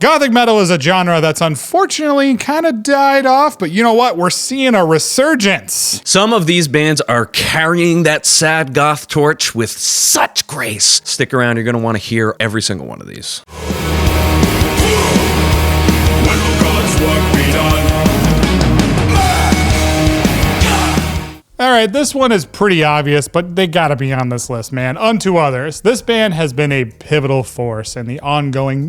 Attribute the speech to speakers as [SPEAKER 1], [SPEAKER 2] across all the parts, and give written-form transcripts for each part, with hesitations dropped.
[SPEAKER 1] Gothic metal is a genre that's unfortunately kind of died off, but you know what? We're seeing a resurgence.
[SPEAKER 2] Some of these bands are carrying that sad goth torch with such grace. Stick around, you're gonna want to hear every single one of these.
[SPEAKER 1] All right, this one is pretty obvious, but they gotta be on this list, man. Unto Others. This band has been a pivotal force in the ongoing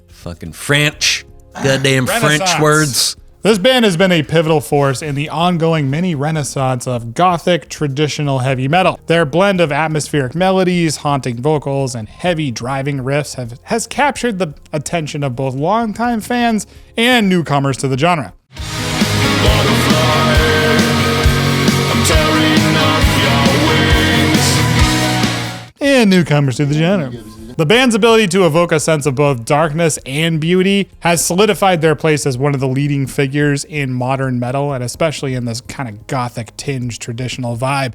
[SPEAKER 2] Fucking French. Goddamn French
[SPEAKER 1] Renaissance.
[SPEAKER 2] words.
[SPEAKER 1] This band has been a pivotal force in the ongoing mini renaissance of Gothic traditional heavy metal. Their blend of atmospheric melodies, haunting vocals, and heavy driving riffs has captured the attention of both longtime fans and newcomers to the genre. And newcomers to the genre. The band's ability to evoke a sense of both darkness and beauty has solidified their place as one of the leading figures in modern metal, and especially in this kind of gothic tinged traditional vibe.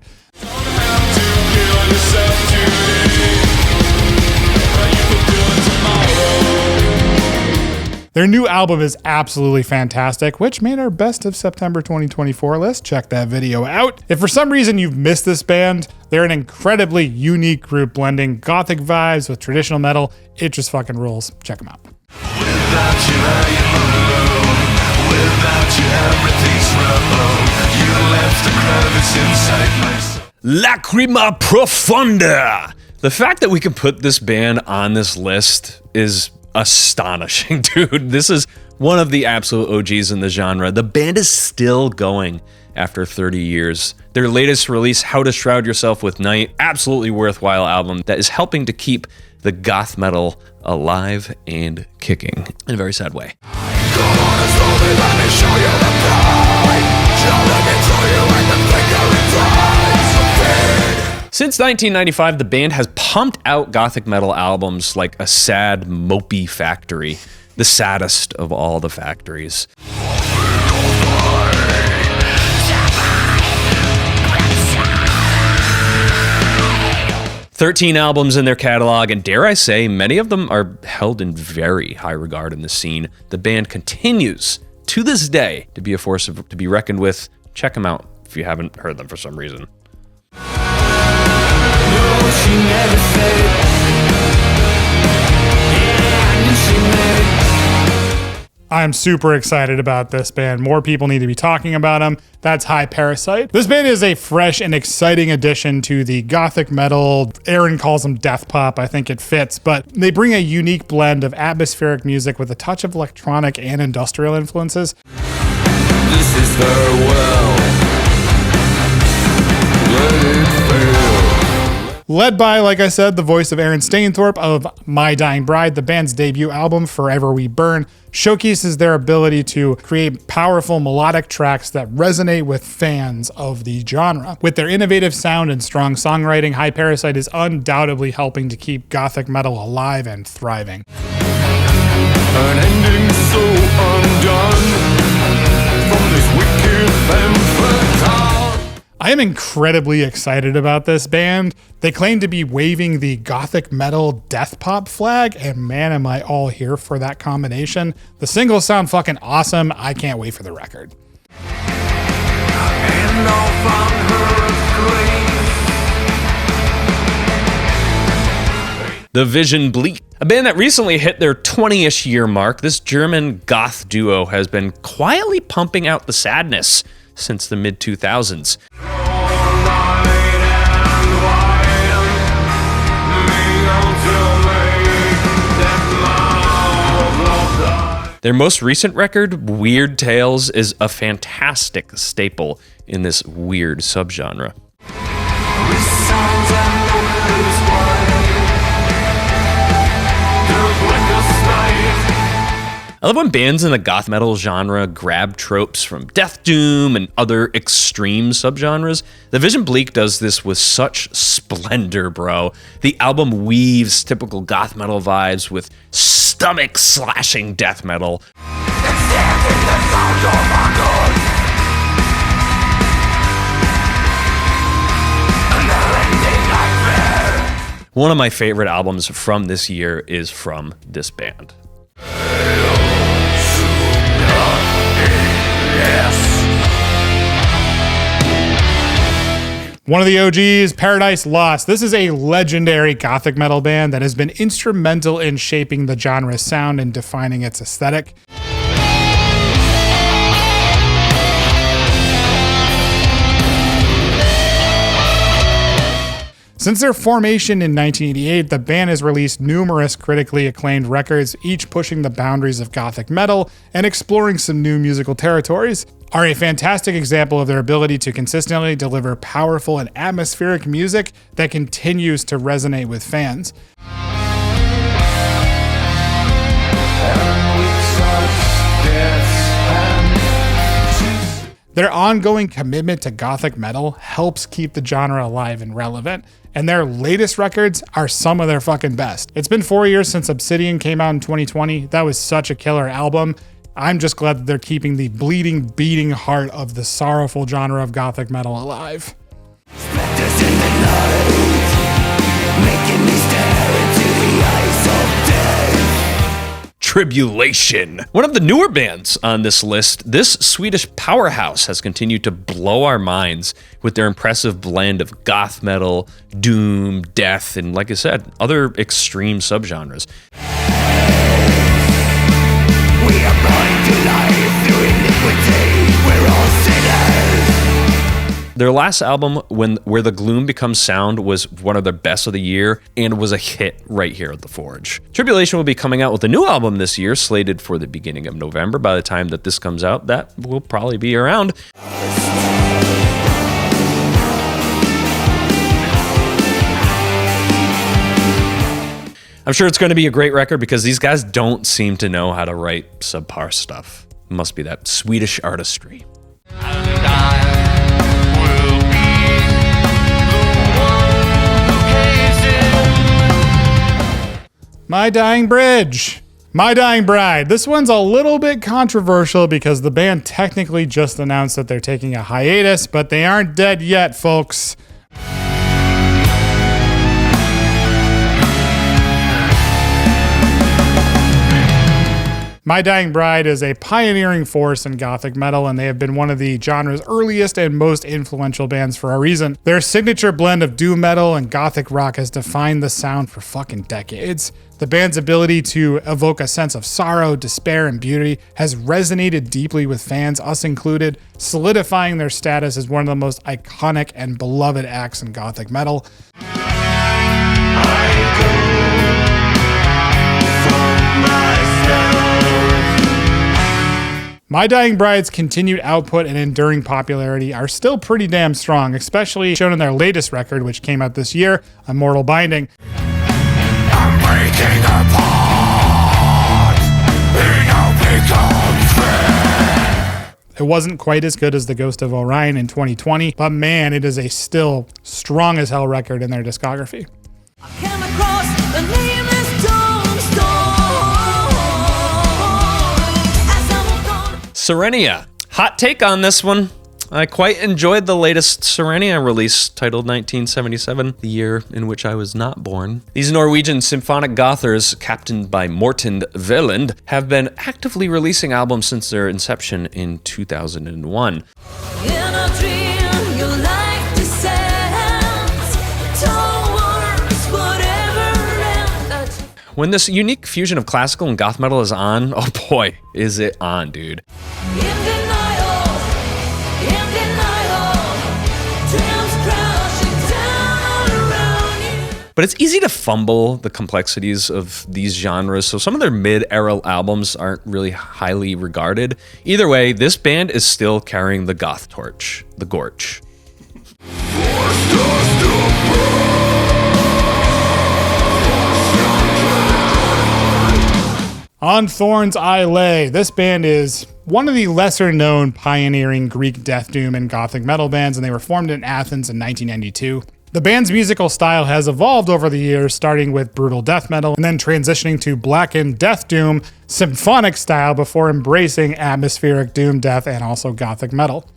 [SPEAKER 1] Their new album is absolutely fantastic, which made our best of September 2024 list. Check that video out. If for some reason you've missed this band, they're an incredibly unique group blending gothic vibes with traditional metal. It just fucking rules. Check them out.
[SPEAKER 3] Without you, I am alone. Without you, everything's wrong. You left a crevice inside my soul.
[SPEAKER 2] Lacrimas Profundere. The fact that we can put this band on this list is astonishing, dude. This is one of the absolute OGs in the genre. The band is still going after 30 years. Their latest release, How to Shroud Yourself with Night, absolutely worthwhile album that is helping to keep the goth metal alive and kicking in a very sad way. Since 1995, the band has pumped out gothic metal albums like a sad, mopey factory, the saddest of all the factories. 13 albums in their catalog, and dare I say, many of them are held in very high regard in the scene. The band continues, to this day, to be a force to be reckoned with. Check them out if you haven't heard them for some reason.
[SPEAKER 1] I'm super excited about this band. More people need to be talking about them. That's High Parasite. This band is a fresh and exciting addition to the gothic metal. Aaron calls them death pop. I think it fits, but they bring a unique blend of atmospheric music with a touch of electronic and industrial influences.
[SPEAKER 3] This is their will. Let it fail.
[SPEAKER 1] Led by, like I said, the voice of Aaron Stainthorpe of My Dying Bride, the band's debut album, Forever We Burn, showcases their ability to create powerful melodic tracks that resonate with fans of the genre. With their innovative sound and strong songwriting, High Parasite is undoubtedly helping to keep gothic metal alive and thriving.
[SPEAKER 3] An ending so undone from this wicked femme fatale.
[SPEAKER 1] I am incredibly excited about this band. They claim to be waving the gothic metal death pop flag, and man, am I all here for that combination. The singles sound fucking awesome. I can't wait for the record.
[SPEAKER 3] And off on her grave.
[SPEAKER 2] The Vision Bleak, a band that recently hit their 20-ish year mark. This German goth duo has been quietly pumping out the sadness since the mid-2000s. Their most recent record, Weird Tales, is a fantastic staple in this weird subgenre. I love when bands in the goth metal genre grab tropes from death doom and other extreme subgenres. The Vision Bleak does this with such splendor, bro. The album weaves typical goth metal vibes with stomach-slashing death metal. One of my favorite albums from this year is from this band.
[SPEAKER 1] One of the OGs, Paradise Lost. This is a legendary Gothic metal band that has been instrumental in shaping the genre's sound and defining its aesthetic. Since their formation in 1988, the band has released numerous critically acclaimed records, each pushing the boundaries of Gothic metal and exploring some new musical territories. Are a fantastic example of their ability to consistently deliver powerful and atmospheric music that continues to resonate with fans. Their ongoing commitment to Gothic metal helps keep the genre alive and relevant, and their latest records are some of their fucking best. It's been 4 years since Obsidian came out in 2020. That was such a killer album. I'm just glad that they're keeping the bleeding, beating heart of the sorrowful genre of Gothic metal alive.
[SPEAKER 3] Spectres in the night, making me stare into the eyes of death.
[SPEAKER 2] Tribulation. One of the newer bands on this list, this Swedish powerhouse has continued to blow our minds with their impressive blend of goth metal, doom, death, and like I said, other extreme subgenres.
[SPEAKER 3] We are blind to life through iniquity. We're all sinners.
[SPEAKER 2] Their last album, Where the Gloom Becomes Sound, was one of the best of the year and was a hit right here at the Forge. Tribulation will be coming out with a new album this year, slated for the beginning of November. By the time that this comes out, that will probably be around. I'm sure it's going to be a great record because these guys don't seem to know how to write subpar stuff. It must be that Swedish artistry.
[SPEAKER 3] And I will be the one who pays it.
[SPEAKER 1] My Dying Bridge. My Dying Bride. This one's a little bit controversial because the band technically just announced that they're taking a hiatus, but they aren't dead yet, folks. My Dying Bride is a pioneering force in Gothic metal, and they have been one of the genre's earliest and most influential bands for a reason. Their signature blend of doom metal and Gothic rock has defined the sound for fucking decades. The band's ability to evoke a sense of sorrow, despair, and beauty has resonated deeply with fans, us included, solidifying their status as one of the most iconic and beloved acts in Gothic metal. My Dying Bride's continued output and enduring popularity are still pretty damn strong, especially shown in their latest record, which came out this year, Immortal Binding.
[SPEAKER 3] I'm breaking apart.
[SPEAKER 1] It wasn't quite as good as The Ghost of Orion in 2020, but man, it is a still strong as hell record in their discography.
[SPEAKER 4] I came across the nameless tombstone as I walked on.
[SPEAKER 2] Sirenia. Hot take on this one. I quite enjoyed the latest Sirenia release, titled 1977, the year in which I was not born. These Norwegian symphonic gothers, captained by Morten Veland, have been actively releasing albums since their inception in 2001.
[SPEAKER 4] In a dream, you like to sense towards whatever end that
[SPEAKER 2] When this unique fusion of classical and goth metal is on, oh boy, is it on, dude.
[SPEAKER 4] in denial, dreams crashing down around you.
[SPEAKER 2] But it's easy to fumble the complexities of these genres, so some of their mid-era albums aren't really highly regarded. Either way, this band is still carrying the goth torch, the Gorch.
[SPEAKER 1] On Thorns I Lay, this band is one of the lesser known pioneering Greek death doom and Gothic metal bands, and they were formed in Athens in 1992. The band's musical style has evolved over the years, starting with brutal death metal and then transitioning to blackened death doom symphonic style before embracing atmospheric doom death and also Gothic metal.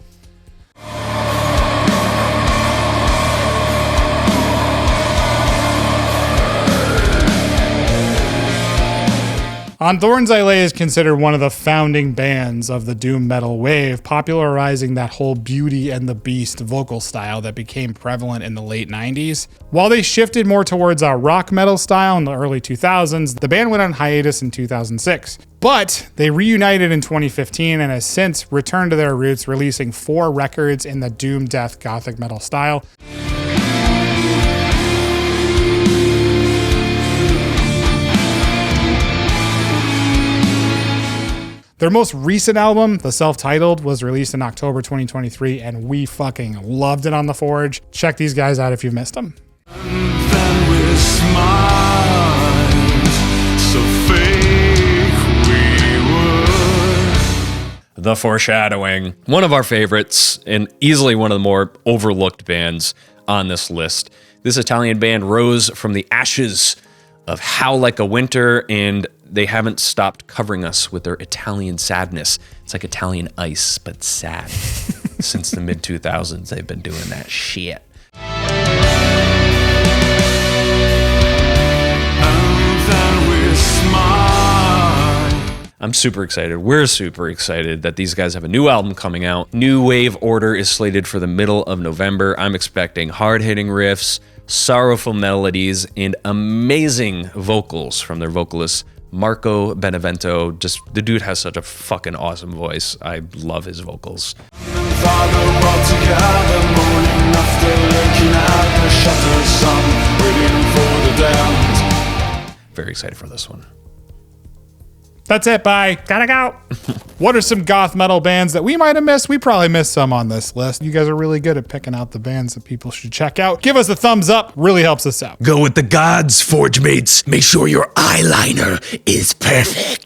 [SPEAKER 1] On Thorns I Lay is considered one of the founding bands of the doom metal wave, popularizing that whole Beauty and the Beast vocal style that became prevalent in the late 90s. While they shifted more towards a rock metal style in the early 2000s, the band went on hiatus in 2006. But they reunited in 2015 and has since returned to their roots, releasing 4 records in the doom death gothic metal style. Their most recent album, the self-titled, was released in October 2023, and we fucking loved it on The Forge. Check these guys out if you've missed them.
[SPEAKER 3] Then we smiled, so fake we were.
[SPEAKER 2] The Foreshadowing, one of our favorites and easily one of the more overlooked bands on this list. This Italian band rose from the ashes of Howl Like a Winter, and they haven't stopped covering us with their Italian sadness. It's like Italian ice, but sad. Since the mid-2000s, they've been doing that shit. I'm super excited. We're super excited that these guys have a new album coming out. New Wave Order is slated for the middle of November. I'm expecting hard-hitting riffs, sorrowful melodies, and amazing vocals from their vocalist, Marco Benevento. Just, the dude has such a fucking awesome voice. I love his vocals. Very excited for this one.
[SPEAKER 1] That's it, bye. Gotta go. What are some goth metal bands that we might have missed? We probably missed some on this list. You guys are really good at picking out the bands that people should check out. Give us a thumbs up, really helps us out.
[SPEAKER 5] Go with the gods, Forge mates. Make sure your eyeliner is perfect.